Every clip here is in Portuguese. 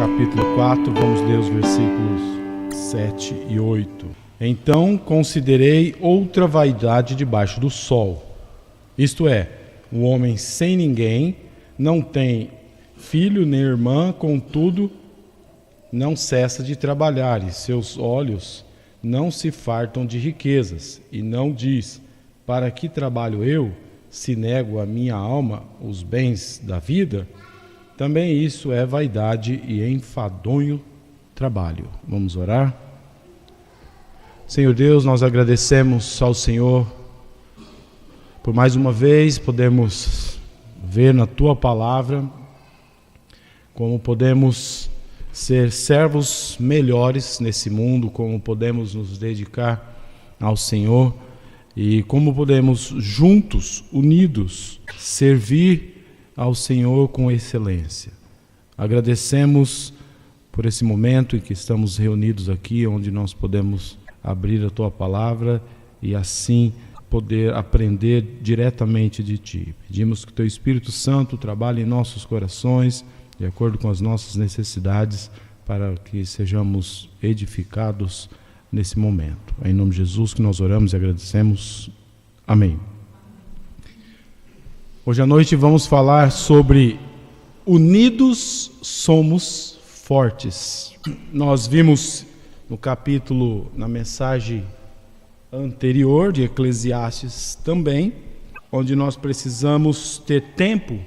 capítulo 4, vamos ler os versículos 7 e 8. Então considerei outra vaidade debaixo do sol, isto é, o homem sem ninguém, não tem filho nem irmã, contudo não cessa de trabalhar, e seus olhos não se fartam de riquezas, e não diz: para que trabalho eu, se nego a minha alma os bens da vida? Também isso é vaidade e enfadonho trabalho. Vamos orar? Senhor Deus, nós agradecemos ao Senhor por mais uma vez podemos ver na Tua Palavra como podemos ser servos melhores nesse mundo, como podemos nos dedicar ao Senhor e como podemos juntos, unidos, servir ao Senhor com excelência. Agradecemos por esse momento em que estamos reunidos aqui, onde nós podemos abrir a Tua Palavra e assim poder aprender diretamente de Ti. Pedimos que Teu Espírito Santo trabalhe em nossos corações, de acordo com as nossas necessidades, para que sejamos edificados nesse momento. É em nome de Jesus que nós oramos e agradecemos. Amém. Hoje à noite vamos falar sobre unidos somos fortes. Nós vimos no capítulo, na mensagem anterior de Eclesiastes também, onde nós precisamos ter tempo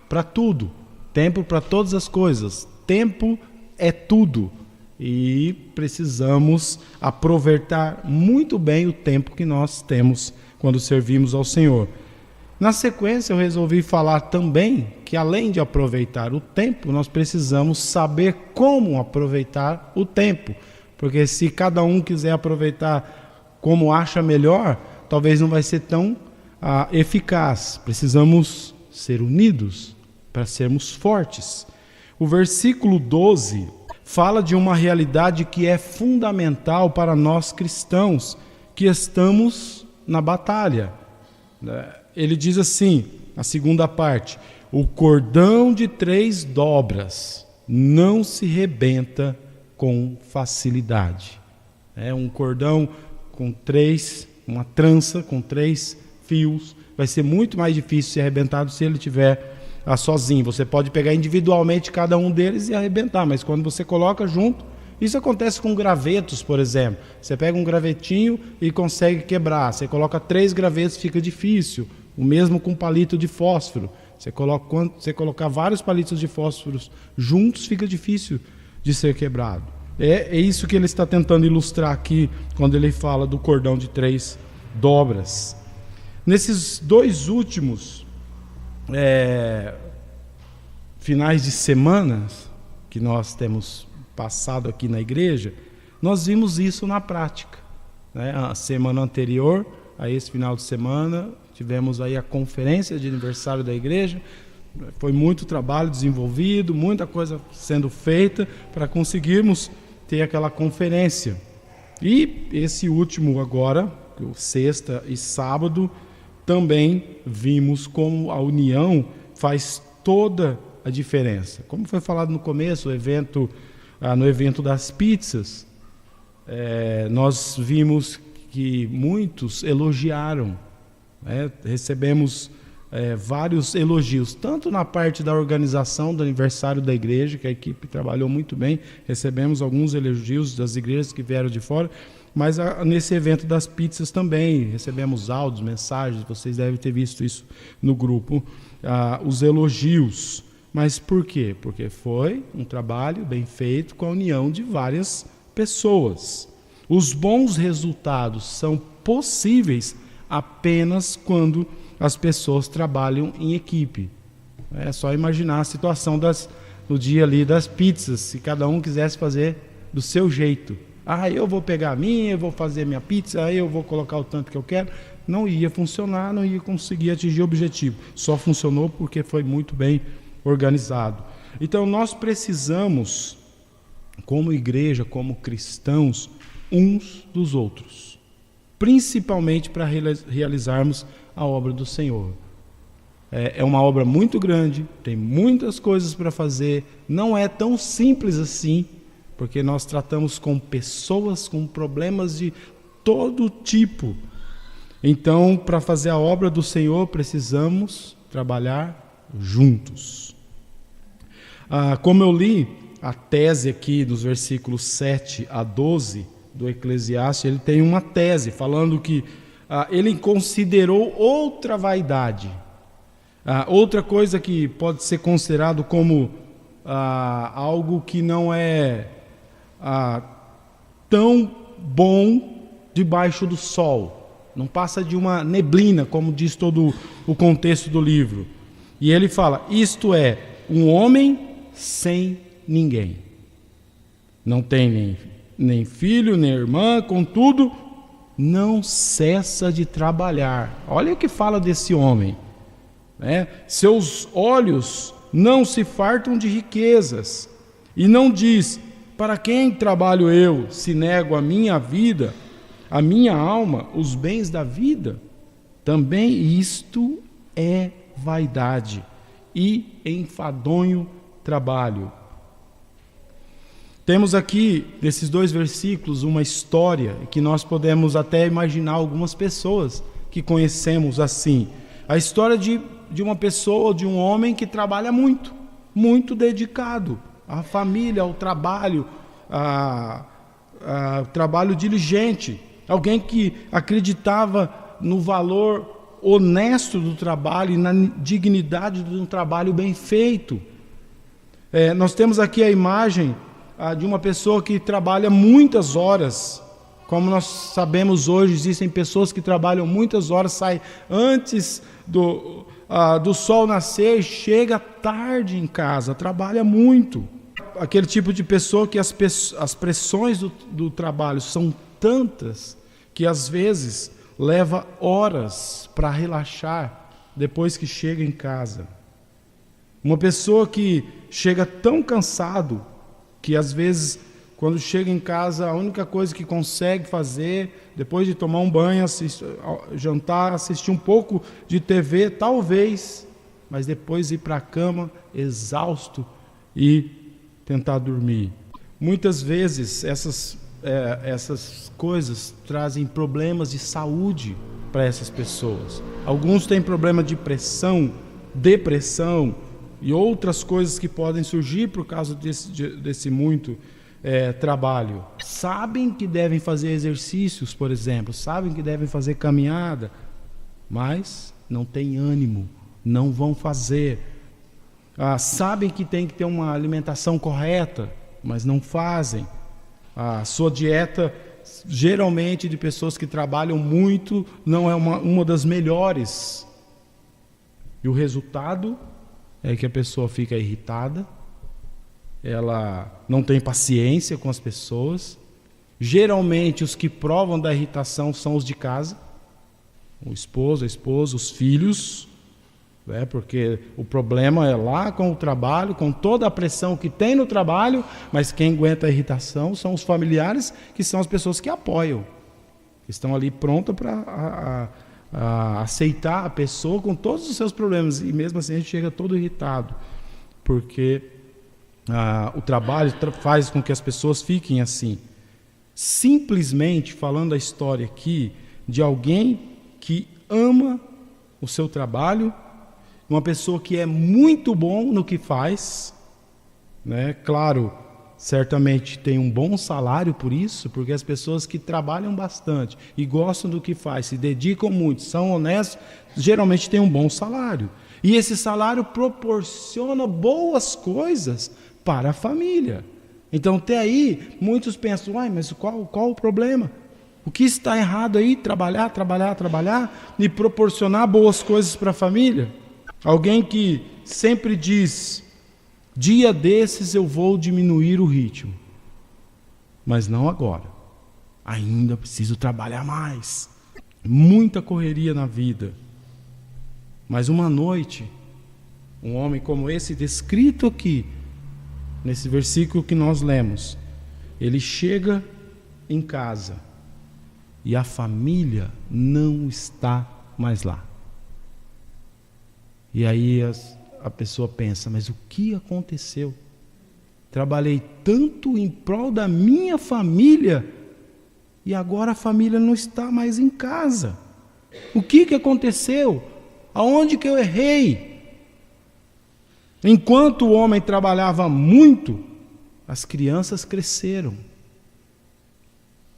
para tudo, tempo para todas as coisas, tempo é tudo e precisamos aproveitar muito bem o tempo que nós temos quando servimos ao Senhor. Na sequência eu resolvi falar também que além de aproveitar o tempo, nós precisamos saber como aproveitar o tempo, porque se cada um quiser aproveitar como acha melhor, talvez não vai ser tão eficaz. Precisamos ser unidos para sermos fortes. O versículo 12 fala de uma realidade que é fundamental para nós cristãos, que estamos na batalha. Ele diz assim, a segunda parte: o cordão de 3 dobras não se rebenta com facilidade. É um cordão com 3, uma trança com 3 fios, vai ser muito mais difícil ser arrebentado se ele estiver sozinho. Você pode pegar individualmente cada um deles e arrebentar, mas quando você coloca junto, isso acontece com gravetos, por exemplo. Você pega um gravetinho e consegue quebrar, você coloca 3 gravetos, fica difícil. O mesmo com palito de fósforo. Quando você colocar vários palitos de fósforos juntos, fica difícil de ser quebrado. É isso que ele está tentando ilustrar aqui, quando ele fala do cordão de 3 dobras. Nesses 2 últimos finais de semana que nós temos passado aqui na igreja, nós vimos isso na prática. A semana anterior a esse final de semana, tivemos aí a conferência de aniversário da igreja. Foi muito trabalho desenvolvido, muita coisa sendo feita para conseguirmos ter aquela conferência. E esse último agora, sexta e sábado, também vimos como a união faz toda a diferença. Como foi falado no começo, no evento das pizzas, nós vimos que muitos elogiaram. Recebemos vários elogios, tanto na parte da organização do aniversário da igreja, que a equipe trabalhou muito bem, recebemos alguns elogios das igrejas que vieram de fora, mas nesse evento das pizzas também recebemos áudios, mensagens, vocês devem ter visto isso no grupo, os elogios. Mas por quê? Porque foi um trabalho bem feito com a união de várias pessoas. Os bons resultados são possíveis apenas quando as pessoas trabalham em equipe. É só imaginar a situação no dia ali das pizzas, se cada um quisesse fazer do seu jeito. Eu vou pegar a minha, eu vou fazer minha pizza, eu vou colocar o tanto que eu quero. Não ia funcionar, não ia conseguir atingir o objetivo. Só funcionou porque foi muito bem organizado. Então nós precisamos, como igreja, como cristãos, uns dos outros, principalmente para realizarmos a obra do Senhor. É uma obra muito grande, tem muitas coisas para fazer, não é tão simples assim, porque nós tratamos com pessoas com problemas de todo tipo. Então, para fazer a obra do Senhor, precisamos trabalhar juntos. Como eu li a tese aqui dos versículos 7 a 12 do Eclesiastes, ele tem uma tese falando que ele considerou outra vaidade. Outra coisa que pode ser considerado como algo que não é tão bom debaixo do sol. Não passa de uma neblina, como diz todo o contexto do livro. E ele fala, isto é, um homem sem ninguém. Não tem nem filho, nem irmã, contudo, não cessa de trabalhar. Olha o que fala desse homem. Seus olhos não se fartam de riquezas. E não diz, para quem trabalho eu, se nego a minha vida, a minha alma, os bens da vida? Também isto é vaidade e enfadonho trabalho. Temos aqui, nesses 2 versículos, uma história que nós podemos até imaginar algumas pessoas que conhecemos assim. A história de uma pessoa, de um homem que trabalha muito, muito dedicado à família, ao trabalho, trabalho diligente. Alguém que acreditava no valor honesto do trabalho e na dignidade de um trabalho bem feito. Nós temos aqui a imagem de uma pessoa que trabalha muitas horas. Como nós sabemos hoje, existem pessoas que trabalham muitas horas, saem antes do sol nascer e chega tarde em casa, trabalha muito. Aquele tipo de pessoa que as pressões do trabalho são tantas que às vezes leva horas para relaxar depois que chega em casa. Uma pessoa que chega tão cansado que às vezes quando chega em casa a única coisa que consegue fazer depois de tomar um banho, jantar, assistir um pouco de TV, talvez, mas depois ir para a cama exausto e tentar dormir. Muitas vezes essas coisas trazem problemas de saúde para essas pessoas. Alguns têm problema de pressão, depressão e outras coisas que podem surgir por causa desse muito trabalho. Sabem que devem fazer exercícios, por exemplo, sabem que devem fazer caminhada, mas não têm ânimo, não vão fazer. Sabem que tem que ter uma alimentação correta, mas não fazem. A sua dieta, geralmente de pessoas que trabalham muito, não é uma das melhores. E o resultado é que a pessoa fica irritada, ela não tem paciência com as pessoas. Geralmente os que provam da irritação são os de casa, o esposo, a esposa, os filhos, porque o problema é lá com o trabalho, com toda a pressão que tem no trabalho, mas quem aguenta a irritação são os familiares, que são as pessoas que apoiam, que estão ali prontas para aceitar a pessoa com todos os seus problemas, e mesmo assim a gente chega todo irritado, porque o trabalho faz com que as pessoas fiquem assim. Simplesmente falando a história aqui de alguém que ama o seu trabalho, uma pessoa que é muito bom no que faz, Claro, certamente tem um bom salário por isso, porque as pessoas que trabalham bastante e gostam do que faz, se dedicam muito, são honestos, geralmente têm um bom salário. E esse salário proporciona boas coisas para a família. Então, até aí, muitos pensam, mas qual o problema? O que está errado aí? Trabalhar e proporcionar boas coisas para a família? Alguém que sempre diz, dia desses eu vou diminuir o ritmo. Mas não agora. Ainda preciso trabalhar mais. Muita correria na vida. Mas uma noite, um homem como esse descrito aqui, nesse versículo que nós lemos, ele chega em casa e a família não está mais lá. E aí a pessoa pensa, mas o que aconteceu? Trabalhei tanto em prol da minha família e agora a família não está mais em casa. O que aconteceu? Aonde que eu errei? Enquanto o homem trabalhava muito, as crianças cresceram.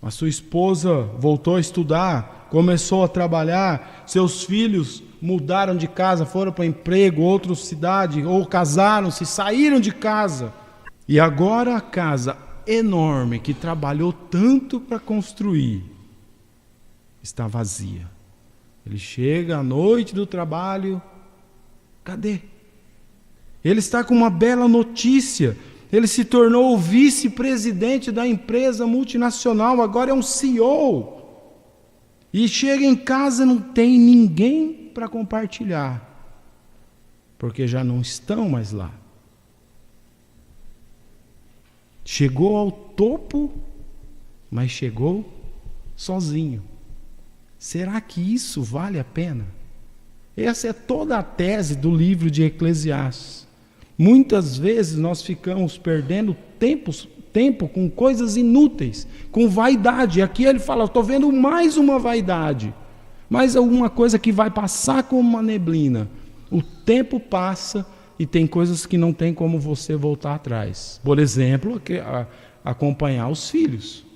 A sua esposa voltou a estudar, começou a trabalhar, seus filhos mudaram de casa, foram para emprego, outra cidade, ou casaram-se, saíram de casa. E agora a casa enorme que trabalhou tanto para construir está vazia. Ele chega à noite do trabalho, cadê? Ele está com uma bela notícia. Ele se tornou o vice-presidente da empresa multinacional, agora é um CEO. E chega em casa e não tem ninguém para compartilhar, porque já não estão mais lá. Chegou ao topo, mas chegou sozinho. Será que isso vale a pena? Essa é toda a tese do livro de Eclesiastes. Muitas vezes nós ficamos perdendo tempo com coisas inúteis, com vaidade. Aqui ele fala, estou vendo mais uma vaidade, mais alguma coisa que vai passar como uma neblina. O tempo passa e tem coisas que não tem como você voltar atrás. Por exemplo, acompanhar os filhos.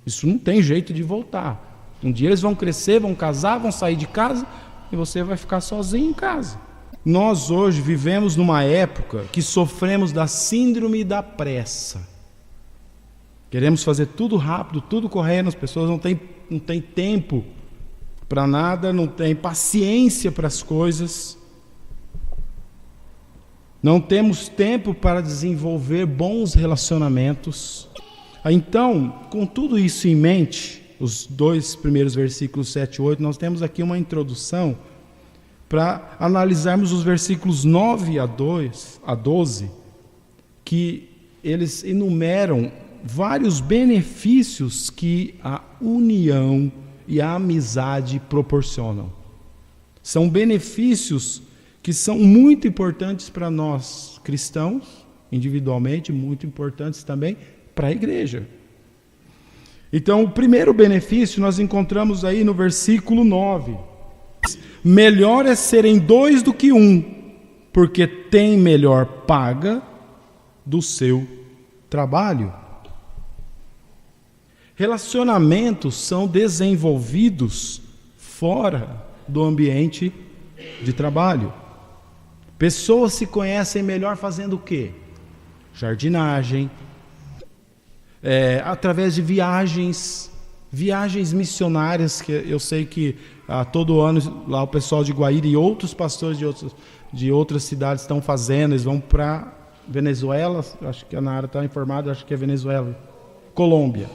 Isso não tem jeito de voltar. Um dia eles vão crescer, vão casar, vão sair de casa e você vai ficar sozinho em casa. Nós hoje vivemos numa época que sofremos da síndrome da pressa. Queremos fazer tudo rápido, tudo correndo, as pessoas não têm tempo para nada, não têm paciência para as coisas. Não temos tempo para desenvolver bons relacionamentos. Então, com tudo isso em mente, os 2 primeiros versículos 7 e 8, nós temos aqui uma introdução para analisarmos os versículos 9 a 12, que eles enumeram vários benefícios que a união e a amizade proporcionam. São benefícios que são muito importantes para nós cristãos, individualmente, muito importantes também para a igreja. Então, o primeiro benefício nós encontramos aí no versículo 9. Melhor é serem 2 do que 1, porque tem melhor paga do seu trabalho. Relacionamentos são desenvolvidos fora do ambiente de trabalho. Pessoas se conhecem melhor fazendo o quê? Jardinagem, através de viagens missionárias, que eu sei que todo ano lá o pessoal de Guaíra e outros pastores de outras cidades estão fazendo. Eles vão para Venezuela, acho que a Nara está informada, acho que é Venezuela, Colômbia.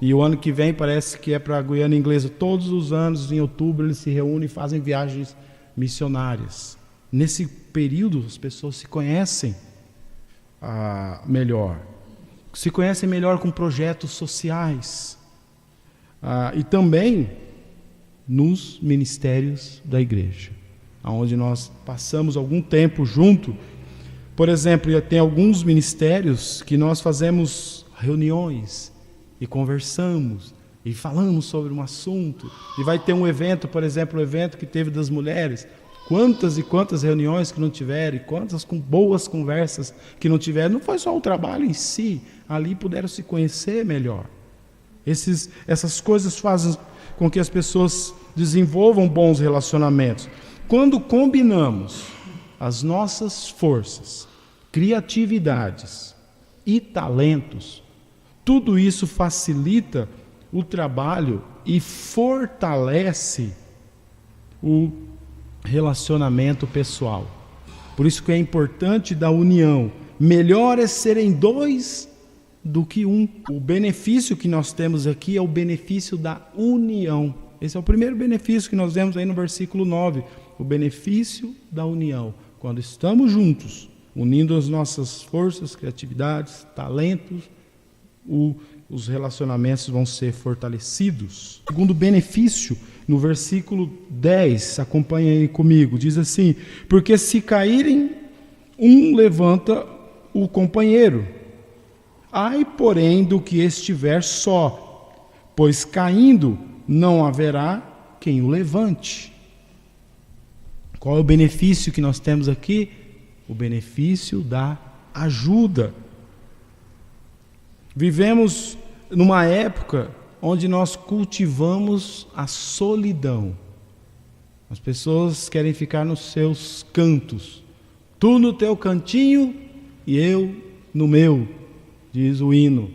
E o ano que vem parece que é para a Guiana Inglesa. Todos os anos, em outubro, eles se reúnem e fazem viagens missionárias. Nesse período, as pessoas se conhecem melhor. Se conhecem melhor com projetos sociais. E também nos ministérios da igreja, onde nós passamos algum tempo junto. Por exemplo, tem alguns ministérios que nós fazemos reuniões e conversamos e falamos sobre um assunto. E vai ter um evento, por exemplo, o evento que teve das mulheres. Quantas e quantas reuniões que não tiveram, e quantas boas conversas que não tiveram. Não foi só o trabalho em si, ali puderam se conhecer melhor. Essas coisas fazem com que as pessoas desenvolvam bons relacionamentos. Quando combinamos as nossas forças, criatividades e talentos, tudo isso facilita o trabalho e fortalece o relacionamento pessoal. Por isso que é importante da união. Melhor é serem 2 do que 1. O benefício que nós temos aqui é o benefício da união. Esse é o primeiro benefício que nós vemos aí no versículo 9. O benefício da união. Quando estamos juntos, unindo as nossas forças, criatividades, talentos, os relacionamentos vão ser fortalecidos. Segundo benefício, no versículo 10, acompanha aí comigo, diz assim: porque se caírem, um levanta o companheiro. Ai, porém, do que estiver só, pois caindo não haverá quem o levante. Qual é o benefício que nós temos aqui? O benefício da ajuda. Vivemos numa época onde nós cultivamos a solidão. As pessoas querem ficar nos seus cantos. Tu no teu cantinho e eu no meu, diz o hino.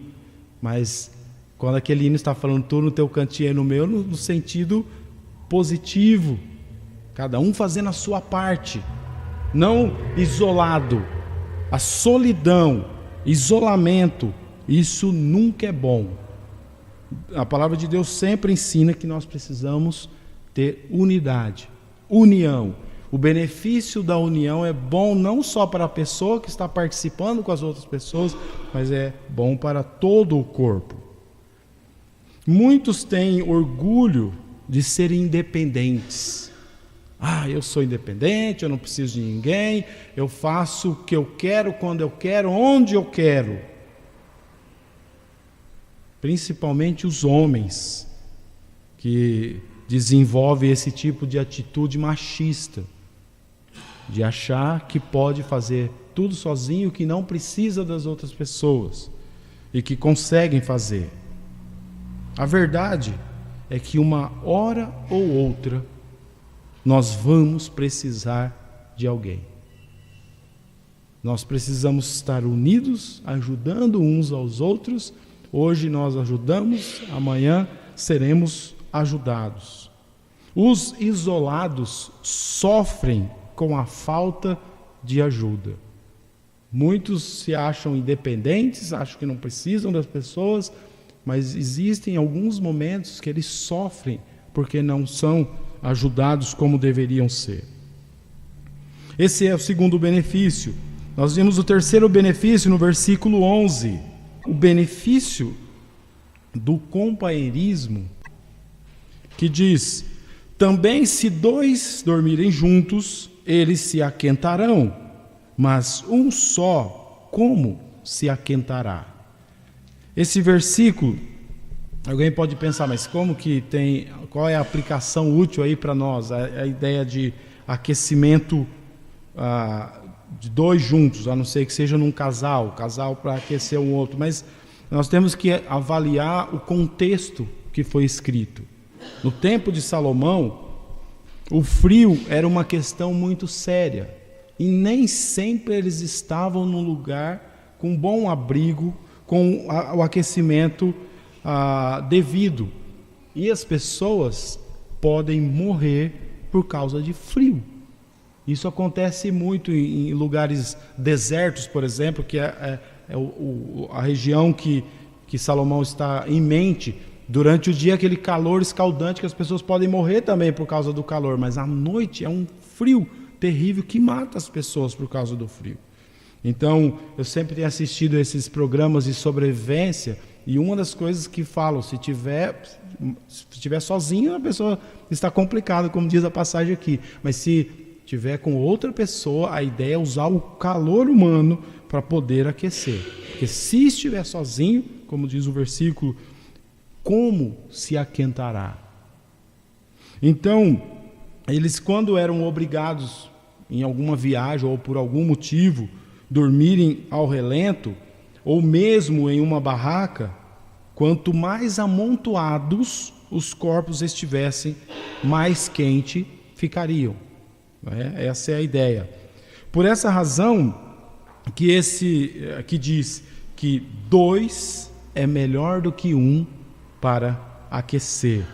Mas quando aquele hino está falando tu no teu cantinho e no meu, no sentido positivo. Cada um fazendo a sua parte, não isolado. A solidão, isolamento, isso nunca é bom. A palavra de Deus sempre ensina que nós precisamos ter unidade, união. O benefício da união é bom não só para a pessoa que está participando com as outras pessoas, mas é bom para todo o corpo. Muitos têm orgulho de serem independentes. Eu sou independente, eu não preciso de ninguém, eu faço o que eu quero, quando eu quero, onde eu quero. Principalmente os homens que desenvolvem esse tipo de atitude machista, de achar que pode fazer tudo sozinho, que não precisa das outras pessoas e que conseguem fazer. A verdade é que uma hora ou outra nós vamos precisar de alguém. Nós precisamos estar unidos, ajudando uns aos outros. Hoje nós ajudamos, amanhã seremos ajudados. Os isolados sofrem com a falta de ajuda. Muitos se acham independentes, acham que não precisam das pessoas, mas existem alguns momentos que eles sofrem porque não são ajudados como deveriam ser. Esse é o segundo benefício. Nós vimos o terceiro benefício no versículo 11. O benefício do companheirismo, que diz: também se dois dormirem juntos, eles se aquentarão, mas um só, como se aquentará? Esse versículo, alguém pode pensar, mas qual é a aplicação útil aí para nós? A ideia de aquecimento de dois juntos, a não ser que seja num casal para aquecer um outro, mas nós temos que avaliar o contexto que foi escrito. No tempo de Salomão, o frio era uma questão muito séria, e nem sempre eles estavam num lugar com bom abrigo, com o aquecimento devido, e as pessoas podem morrer por causa de frio. Isso acontece muito em lugares desertos, por exemplo, que é a região que Salomão está em mente. Durante o dia, aquele calor escaldante que as pessoas podem morrer também por causa do calor, mas à noite é um frio terrível que mata as pessoas por causa do frio. Então, eu sempre tenho assistido esses programas de sobrevivência, e uma das coisas que falam, se tiver sozinho, a pessoa está complicada, como diz a passagem aqui, mas se tiver com outra pessoa, a ideia é usar o calor humano para poder aquecer. Porque se estiver sozinho, como diz o versículo, como se aquentará? Então, eles, quando eram obrigados em alguma viagem ou por algum motivo dormirem ao relento, ou mesmo em uma barraca, quanto mais amontoados os corpos estivessem, mais quente ficariam. Essa é a ideia. Por essa razão que esse aqui diz que 2 é melhor do que 1 para aquecer.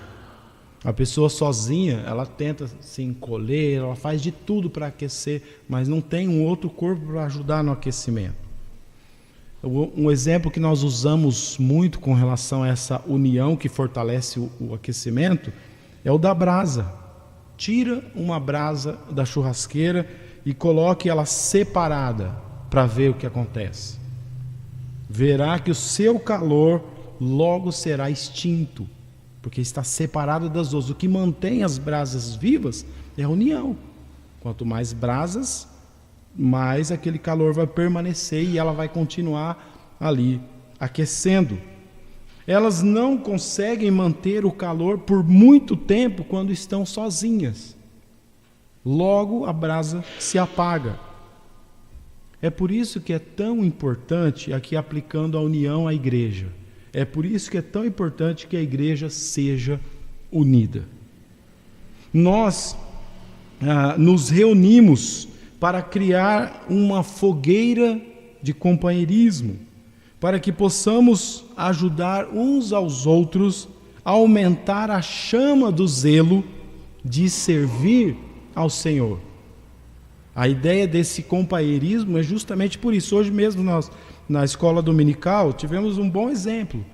A pessoa sozinha, ela tenta se encolher, ela faz de tudo para aquecer, mas não tem um outro corpo para ajudar no aquecimento. Um exemplo que nós usamos muito com relação a essa união que fortalece o aquecimento é o da brasa. Tira uma brasa da churrasqueira e coloque ela separada para ver o que acontece. Verá que o seu calor logo será extinto, porque está separado das outras. O que mantém as brasas vivas é a união. Quanto mais brasas, mais aquele calor vai permanecer e ela vai continuar ali aquecendo. Elas não conseguem manter o calor por muito tempo quando estão sozinhas. Logo a brasa se apaga. É por isso que é tão importante, aqui aplicando a união à igreja, é por isso que é tão importante que a igreja seja unida. Nós nos reunimos para criar uma fogueira de companheirismo, para que possamos ajudar uns aos outros a aumentar a chama do zelo de servir ao Senhor. A ideia desse companheirismo é justamente por isso. Hoje mesmo nós, na escola dominical, tivemos um bom exemplo,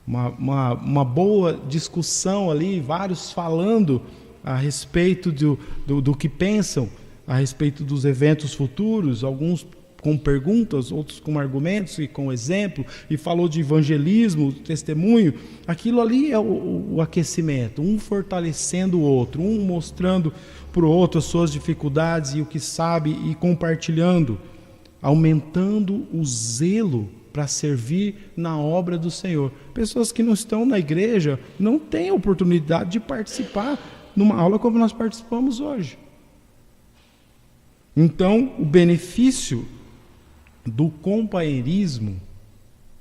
uma boa discussão ali, vários falando a respeito do que pensam, a respeito dos eventos futuros, alguns com perguntas, outros com argumentos e com exemplo, e falou de evangelismo, testemunho. Aquilo ali é o aquecimento, um fortalecendo o outro, um mostrando para o outro as suas dificuldades e o que sabe e compartilhando, aumentando o zelo para servir na obra do Senhor. Pessoas que não estão na igreja não têm a oportunidade de participar numa aula como nós participamos hoje. Então, o benefício do companheirismo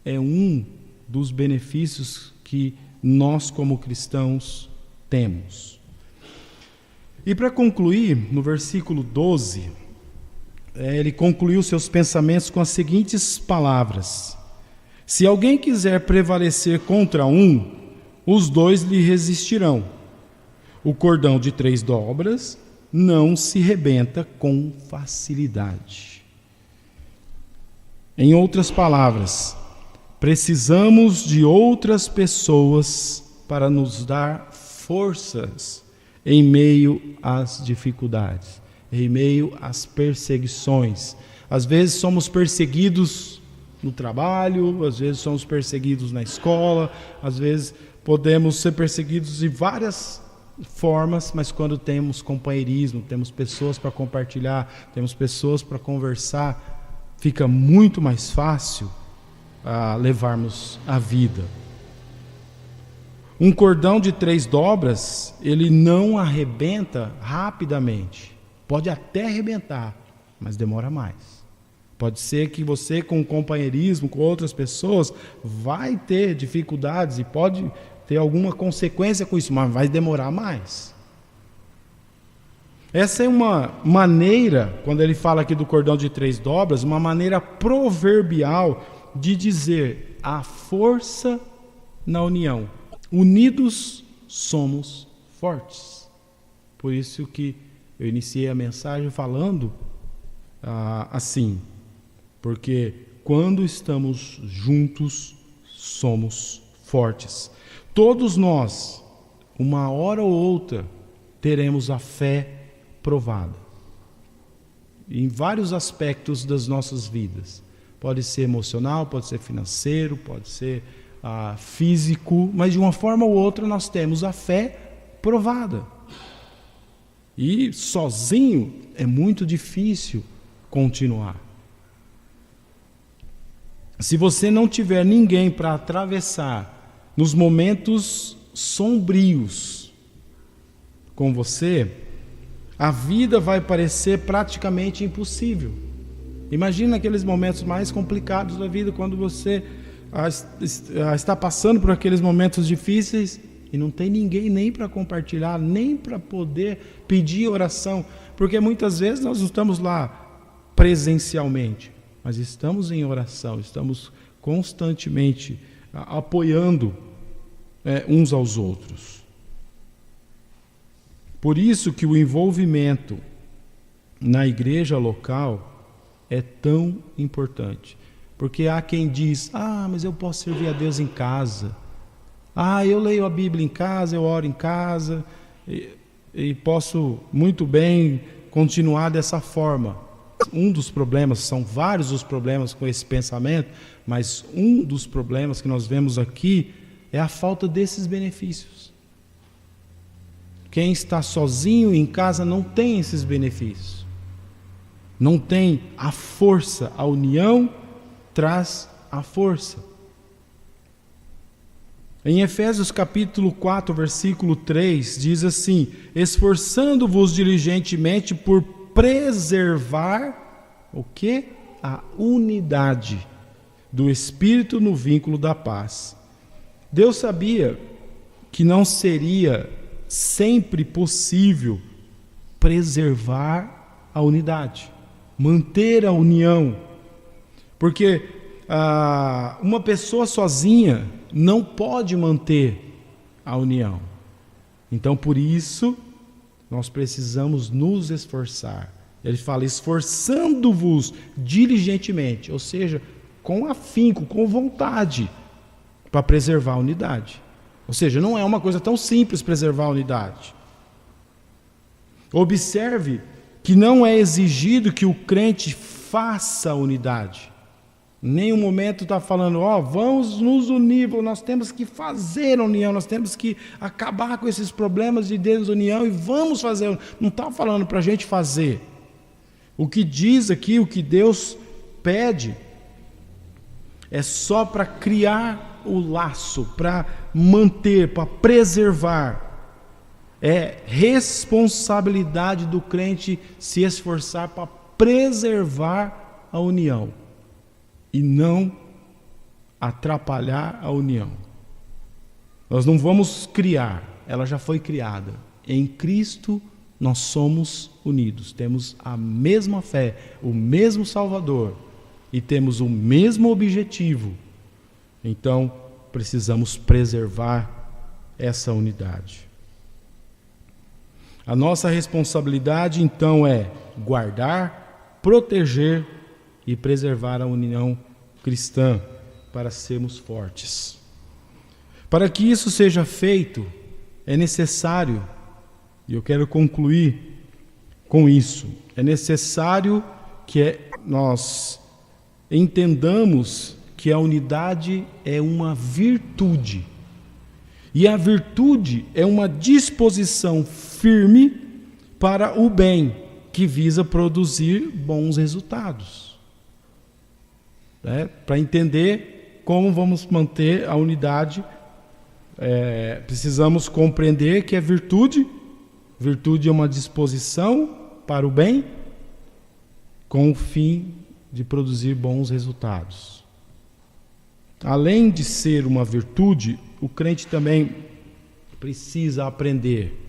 é um dos benefícios que nós como cristãos temos. E para concluir, no versículo 12, ele concluiu seus pensamentos com as seguintes palavras: se alguém quiser prevalecer contra um, os dois lhe resistirão. O cordão de 3 dobras não se rebenta com facilidade. Em outras palavras, precisamos de outras pessoas para nos dar forças em meio às dificuldades, em meio às perseguições. Às vezes somos perseguidos no trabalho, às vezes somos perseguidos na escola, às vezes podemos ser perseguidos de várias formas, mas quando temos companheirismo, temos pessoas para compartilhar, temos pessoas para conversar, fica muito mais fácil levarmos a vida. Um cordão de 3 dobras, ele não arrebenta rapidamente. Pode até arrebentar, mas demora mais. Pode ser que você, com companheirismo, com outras pessoas, vai ter dificuldades e pode ter alguma consequência com isso, mas vai demorar mais. Essa é uma maneira, quando ele fala aqui do cordão de 3 dobras, uma maneira proverbial de dizer a força na união. Unidos somos fortes. Por isso que eu iniciei a mensagem falando assim, porque quando estamos juntos, somos fortes. Todos nós, uma hora ou outra, teremos a fé provada em vários aspectos das nossas vidas. Pode ser emocional, pode ser financeiro, pode ser físico, mas de uma forma ou outra nós temos a fé provada. E sozinho é muito difícil continuar. Se você não tiver ninguém para atravessar nos momentos sombrios com você, a vida vai parecer praticamente impossível. Imagina aqueles momentos mais complicados da vida, quando você está passando por aqueles momentos difíceis e não tem ninguém nem para compartilhar, nem para poder pedir oração, porque muitas vezes nós não estamos lá presencialmente, mas estamos em oração, estamos constantemente apoiando uns aos outros. Por isso que o envolvimento na igreja local é tão importante. Porque há quem diz, mas eu posso servir a Deus em casa. Eu leio a Bíblia em casa, eu oro em casa, e posso muito bem continuar dessa forma. um dos problemas, são vários os problemas com esse pensamento, mas um dos problemas que nós vemos aqui é a falta desses benefícios. Quem está sozinho em casa não tem esses benefícios. Não tem a força, a união traz a força. Em Efésios capítulo 4, versículo 3, diz assim: esforçando-vos diligentemente por preservar o quê? A unidade do Espírito no vínculo da paz. Deus sabia que não seria sempre possível preservar a unidade, manter a união, porque uma pessoa sozinha não pode manter a união. Então, por isso, nós precisamos nos esforçar. Ele fala, esforçando-vos diligentemente, ou seja, com afinco, com vontade, para preservar a unidade. Ou seja, não é uma coisa tão simples preservar a unidade. Observe que não é exigido que o crente faça a unidade. Em nenhum momento está falando, vamos nos unir, nós temos que fazer a união, nós temos que acabar com esses problemas de desunião e vamos fazer. Não está falando para a gente fazer. O que diz aqui, o que Deus pede, é só para criar o laço, para manter, para preservar. É responsabilidade do crente se esforçar para preservar a união e não atrapalhar a união. Nós não vamos criar, ela já foi criada. Em Cristo nós somos unidos, temos a mesma fé, o mesmo Salvador e temos o mesmo objetivo. Então, precisamos preservar essa unidade. A nossa responsabilidade, então, é guardar, proteger e preservar a união cristã para sermos fortes. Para que isso seja feito, é necessário, e eu quero concluir com isso, é necessário que nós entendamos que a unidade é uma virtude. E a virtude é uma disposição firme para o bem, que visa produzir bons resultados. Para entender como vamos manter a unidade, precisamos compreender que é virtude. Virtude é uma disposição para o bem, com o fim de produzir bons resultados. Além de ser uma virtude, o crente também precisa aprender,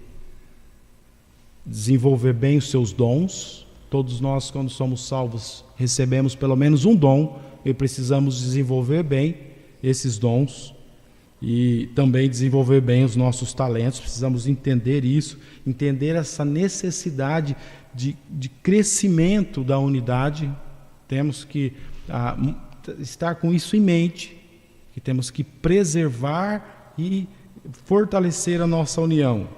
desenvolver bem os seus dons. Todos nós, quando somos salvos, recebemos pelo menos um dom e precisamos desenvolver bem esses dons e também desenvolver bem os nossos talentos. Precisamos entender isso, entender essa necessidade de crescimento da unidade. Temos que estar com isso em mente, que temos que preservar e fortalecer a nossa união.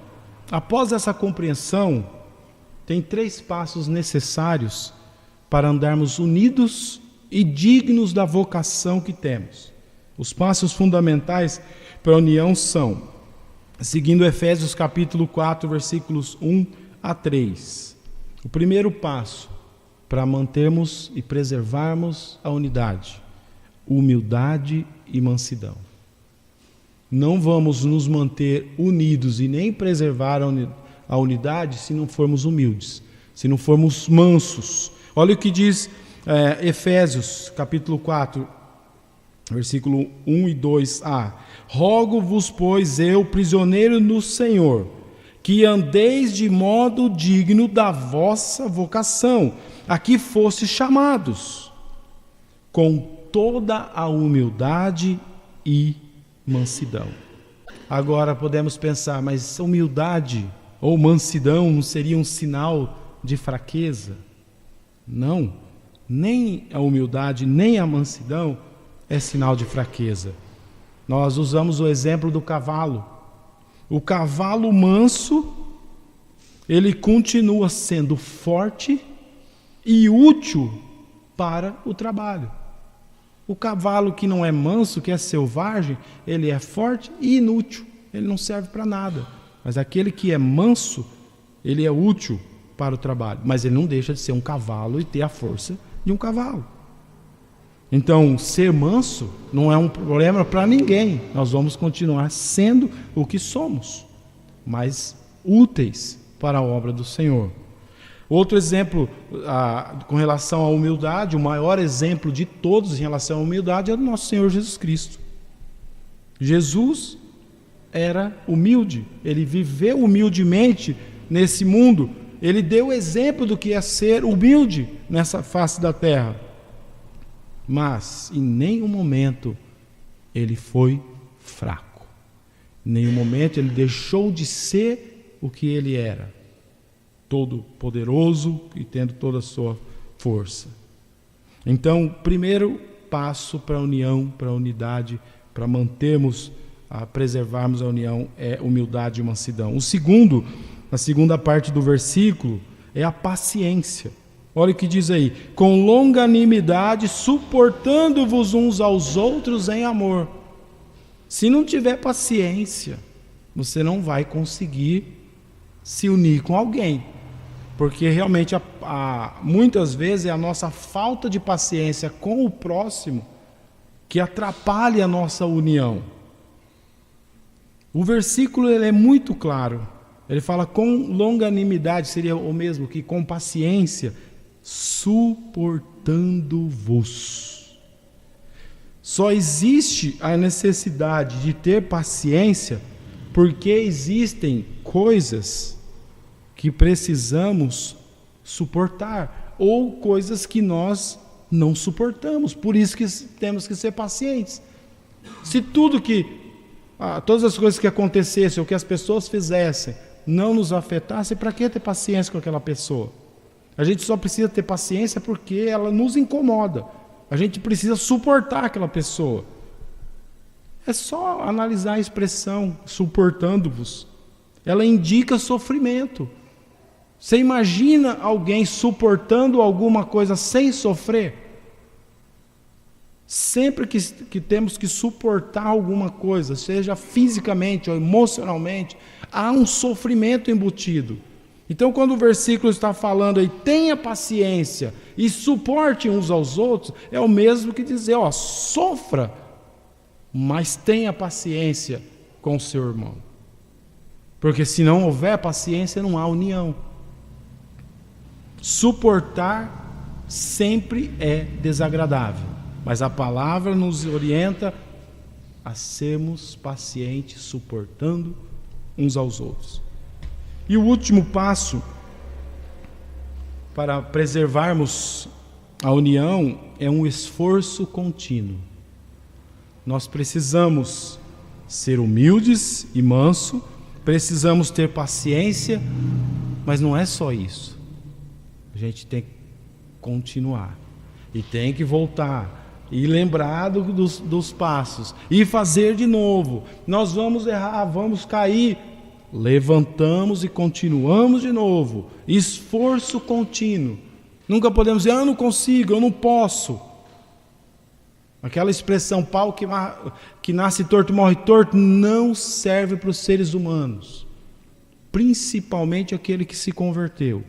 Após essa compreensão, tem 3 passos necessários para andarmos unidos e dignos da vocação que temos. Os passos fundamentais para a união são, seguindo Efésios capítulo 4, versículos 1 a 3. O primeiro passo para mantermos e preservarmos a unidade: humildade e mansidão. Não vamos nos manter unidos e nem preservar a unidade se não formos humildes, se não formos mansos. Olha o que diz Efésios capítulo 4, versículo 1 e 2a. Rogo-vos, pois, eu, prisioneiro no Senhor, que andeis de modo digno da vossa vocação, a que fostes chamados, com toda a humildade e mansidão. Agora podemos pensar, mas humildade ou mansidão não seria um sinal de fraqueza? Não, nem a humildade, nem a mansidão é sinal de fraqueza. Nós usamos o exemplo do cavalo. O cavalo manso, ele continua sendo forte e útil para o trabalho. O cavalo que não é manso, que é selvagem, ele é forte e inútil, ele não serve para nada. Mas aquele que é manso, ele é útil para o trabalho, mas ele não deixa de ser um cavalo e ter a força de um cavalo. Então, ser manso não é um problema para ninguém. Nós vamos continuar sendo o que somos, mas úteis para a obra do Senhor. Outro exemplo com relação à humildade, o maior exemplo de todos em relação à humildade é o nosso Senhor Jesus Cristo. Jesus era humilde, ele viveu humildemente nesse mundo, ele deu exemplo do que é ser humilde nessa face da terra. Mas em nenhum momento ele foi fraco. Em nenhum momento ele deixou de ser o que ele era, todo poderoso e tendo toda a sua força. Então, o primeiro passo para a união, para a unidade, para mantermos, preservarmos a união, é humildade e mansidão. O segundo, na segunda parte do versículo, é a paciência. Olha o que diz aí: com longanimidade, suportando-vos uns aos outros em amor. Se não tiver paciência, você não vai conseguir se unir com alguém, porque realmente muitas vezes é a nossa falta de paciência com o próximo que atrapalha a nossa união. O versículo ele é muito claro, ele fala com longanimidade, seria o mesmo que com paciência, suportando-vos. Só existe a necessidade de ter paciência porque existem coisas que precisamos suportar ou coisas que nós não suportamos. Por isso que temos que ser pacientes. Se todas as coisas que acontecessem ou que as pessoas fizessem não nos afetassem, para que ter paciência com aquela pessoa? A gente só precisa ter paciência porque ela nos incomoda. A gente precisa suportar aquela pessoa. É só analisar a expressão suportando-vos. Ela indica sofrimento. Você imagina alguém suportando alguma coisa sem sofrer? Sempre que temos que suportar alguma coisa, seja fisicamente ou emocionalmente, há um sofrimento embutido. Então, quando o versículo está falando aí, tenha paciência e suporte uns aos outros, é o mesmo que dizer, sofra, mas tenha paciência com o seu irmão. Porque se não houver paciência, não há união. Suportar sempre é desagradável, mas a palavra nos orienta a sermos pacientes, suportando uns aos outros. E o último passo para preservarmos a união é um esforço contínuo. Nós precisamos ser humildes e mansos, precisamos ter paciência, mas não é só isso. A gente tem que continuar e tem que voltar e lembrar dos passos e fazer de novo. Nós vamos errar, vamos cair, levantamos e continuamos de novo. Esforço contínuo. Nunca podemos dizer, eu não consigo, eu não posso. Aquela expressão, pau que nasce torto e morre torto, não serve para os seres humanos. Principalmente aquele que se converteu,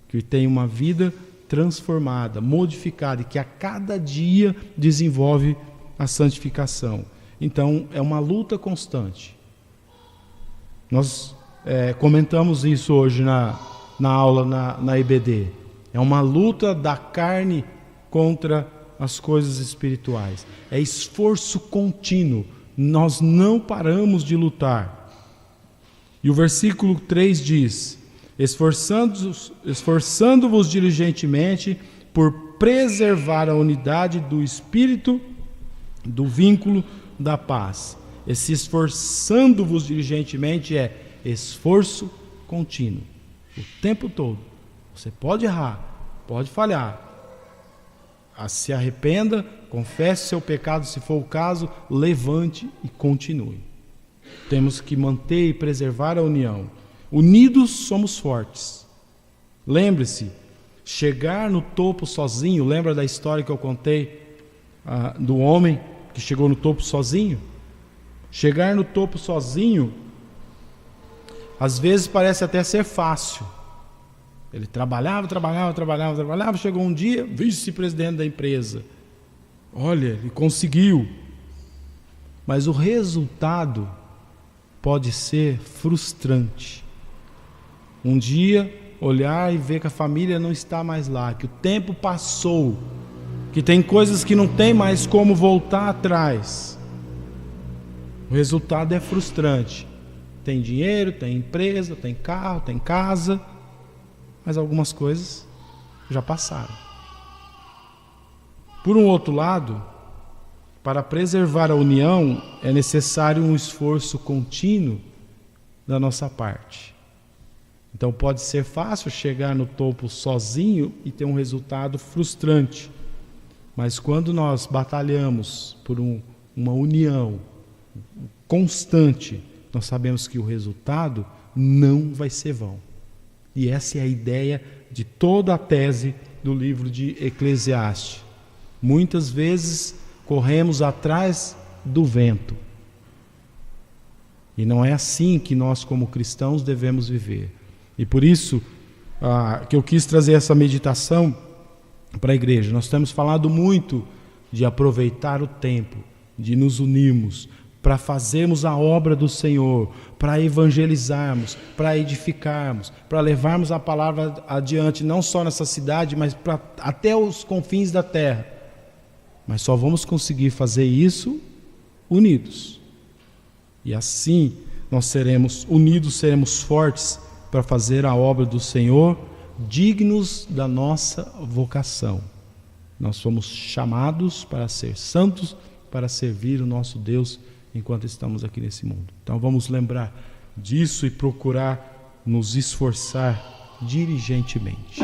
que tem uma vida transformada, modificada, e que a cada dia desenvolve a santificação. Então, é uma luta constante. Nós comentamos isso hoje na aula na EBD. É uma luta da carne contra as coisas espirituais. É esforço contínuo. Nós não paramos de lutar. E o versículo 3 diz: esforçando-vos diligentemente por preservar a unidade do Espírito, do vínculo da paz. Esse esforçando-vos diligentemente é esforço contínuo, o tempo todo. Você pode errar, pode falhar. Se arrependa, confesse seu pecado, se for o caso, levante e continue. Temos que manter e preservar a união. Unidos somos fortes. Lembre-se, chegar no topo sozinho. Lembra da história que eu contei do homem que chegou no topo sozinho? Chegar no topo sozinho, às vezes parece até ser fácil. Ele trabalhava, chegou um dia, vice-presidente da empresa. Olha, ele conseguiu. Mas o resultado pode ser frustrante. Um dia, olhar e ver que a família não está mais lá, que o tempo passou, que tem coisas que não tem mais como voltar atrás. O resultado é frustrante. Tem dinheiro, tem empresa, tem carro, tem casa, mas algumas coisas já passaram. Por um outro lado, para preservar a união, é necessário um esforço contínuo da nossa parte. Então pode ser fácil chegar no topo sozinho e ter um resultado frustrante. Mas quando nós batalhamos por uma união constante, nós sabemos que o resultado não vai ser vão. E essa é a ideia de toda a tese do livro de Eclesiastes. Muitas vezes corremos atrás do vento. E não é assim que nós, como cristãos, devemos viver. E por isso que eu quis trazer essa meditação para a igreja. Nós temos falado muito de aproveitar o tempo, de nos unirmos, para fazermos a obra do Senhor, para evangelizarmos, para edificarmos, para levarmos a palavra adiante, não só nessa cidade, mas até os confins da terra. Mas só vamos conseguir fazer isso unidos. E assim nós seremos unidos, seremos fortes para fazer a obra do Senhor, dignos da nossa vocação. Nós fomos chamados para ser santos, para servir o nosso Deus enquanto estamos aqui nesse mundo. Então vamos lembrar disso e procurar nos esforçar diligentemente.